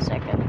second.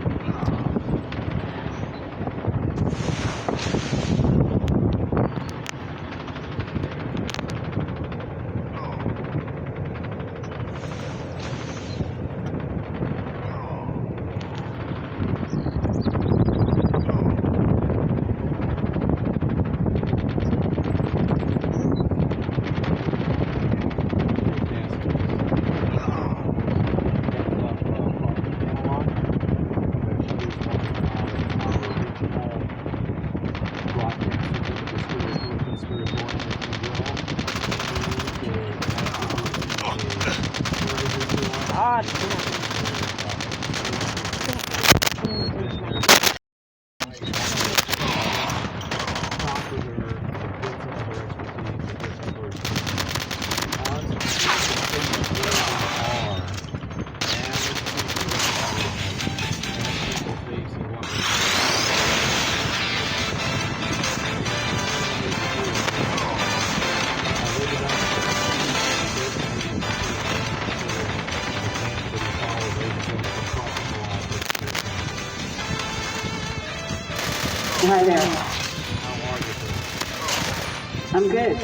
Hi there. I'm good.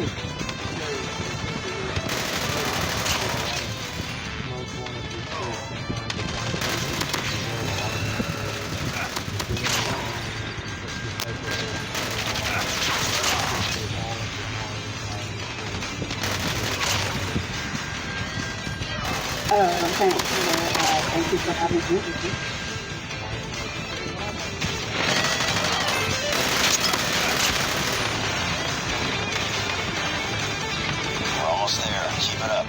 Thanks. Thank you for having me. Almost there. Keep it up.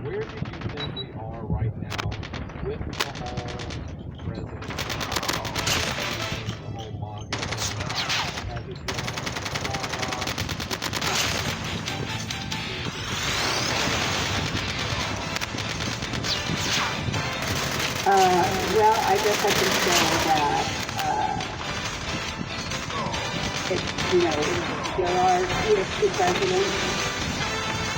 Where do you think we are right now with the whole president, the whole mob? Has it Well, I guess I can say that, there are two presidents,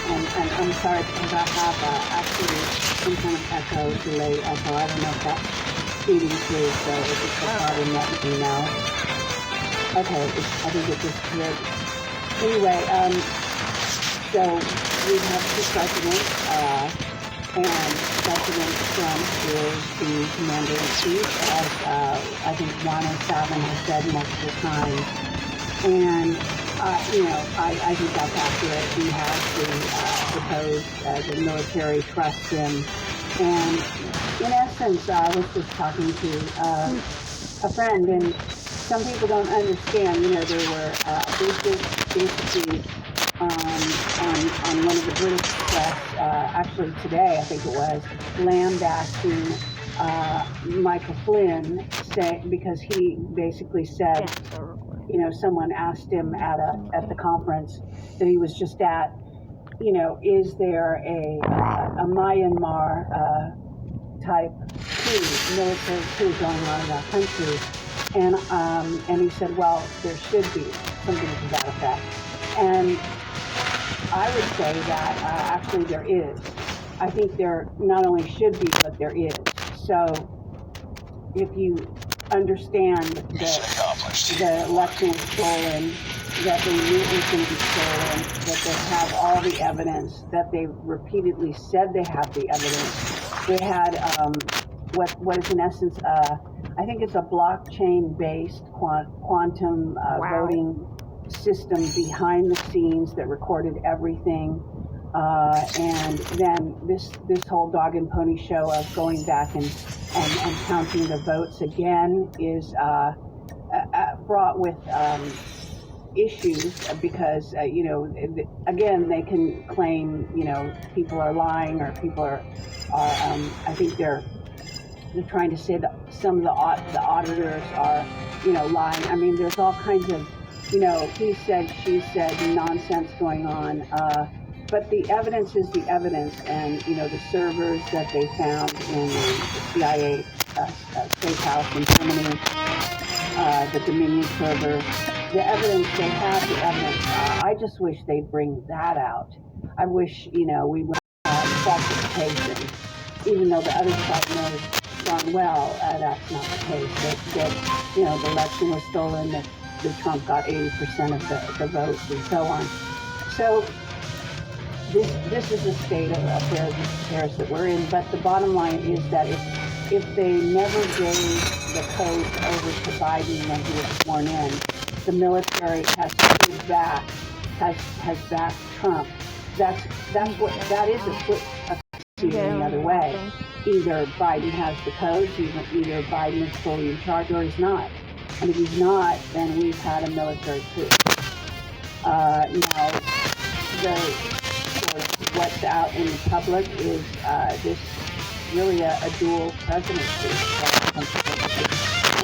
and I'm sorry because I have actually some kind of echo delay echo. I don't know if that's feeding through, so if it's a problem, let me know. Okay, I think it disappeared. Anyway, so we have two presidents, and President Trump is the commander-in-chief, as I think Ron O'Sullivan has said multiple times. And, I think that's accurate. He has the military trusts him. And in essence, I was just talking to a friend, and some people don't understand, there were basically on one of the British press, actually today, I think it was, lambasting Michael Flynn, because he basically said, someone asked him at the conference that he was just at, is there a Myanmar type coup, military coup going on in our country? And he said, well, there should be something to that effect. And I would say that actually there is. I think there not only should be, but there is. So if you understand that the election is stolen, that they knew it was going to be stolen, that they have all the evidence, that they repeatedly said they have the evidence. They had what is in essence, I think it's a blockchain-based quantum voting system behind the scenes that recorded everything. And then this whole dog and pony show of going back and counting the votes again is fraught with issues because, again, they can claim, people are lying or people are I think they're trying to say that some of the auditors are, lying. I mean, there's all kinds of, he said, she said nonsense going on. But the evidence is the evidence, and the servers that they found in the CIA safe house in Germany the Dominion server. The evidence, they have the evidence. I just wish they'd bring that out. I wish, we would falsification, even though the other side knows darn well that's not the case, that the election was stolen, that Trump got 80% of the votes and so on. So this is the state of affairs that we're in, but the bottom line is that if they never gave the codes over to Biden when he was sworn in, the military has stood back, has backed Trump. That is a flip the other way. Either Biden has the codes, either Biden is fully in charge, or he's not. And if he's not, then we've had a military coup. Now, what's out in the public is this really a dual presidency. And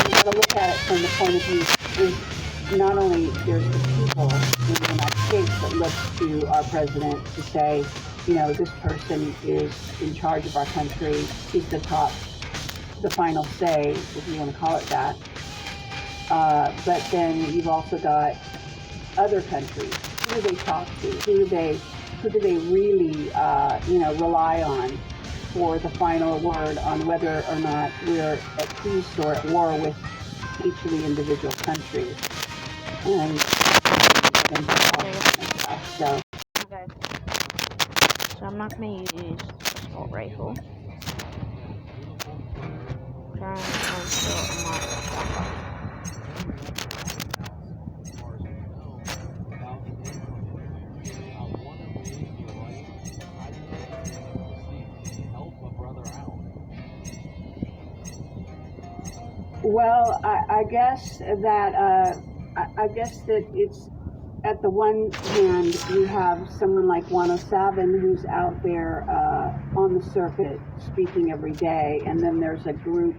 you got to look at it from the point of view is not only there's the people in the United States that look to our president to say, this person is in charge of our country, he's the final say, if you want to call it that. But then you've also got other countries. Who do they talk to? Who do they really, rely on for the final word on whether or not we're at peace or at war with each of the individual countries? And stuff. So. Okay. So I'm not going to use assault rifle. Trying to show my Well, I guess that it's at the one hand you have someone like 107 who's out there on the circuit speaking every day, and then there's a group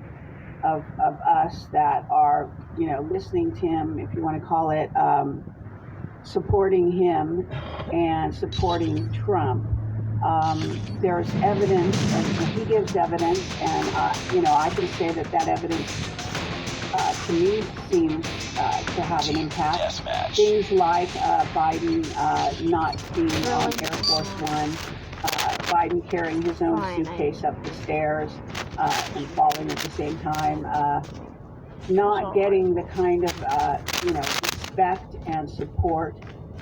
of us that are listening to him, if you want to call it, supporting him and supporting Trump. There's evidence, and he gives evidence, and I can say that evidence to me seems to have an impact. Things like Biden not being on Air Force One, Biden carrying his own suitcase up the stairs and falling at the same time, not getting the kind of respect and support.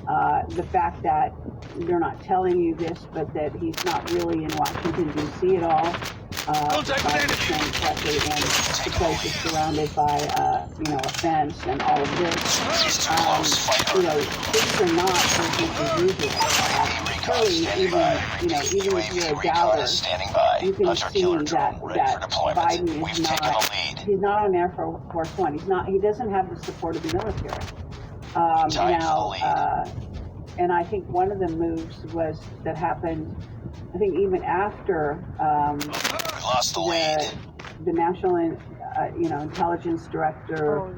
The fact that they're not telling you this, but that he's not really in Washington, D.C. at all. Correctly, and the place is surrounded by, a fence and all of this. Things are not business as usual. Clearly, even if you're a doubter, you can see that Biden is he's not on Air Force One. He doesn't have the support of the military. And I think one of the moves that happened, I think even after the National Intelligence Director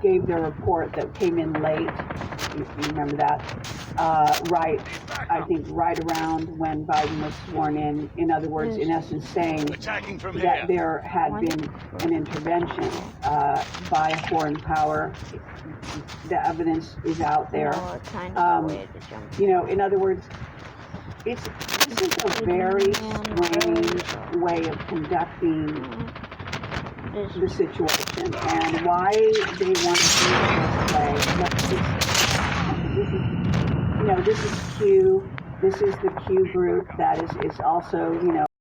gave their report that came in late. You remember that? Right around when Biden was sworn in. In other words, in essence, saying that there had been an intervention by a foreign power. The evidence is out there. In other words, this is a very strange way of conducting the situation, and why they want to do it this way. This is Q. This is the Q group that is also,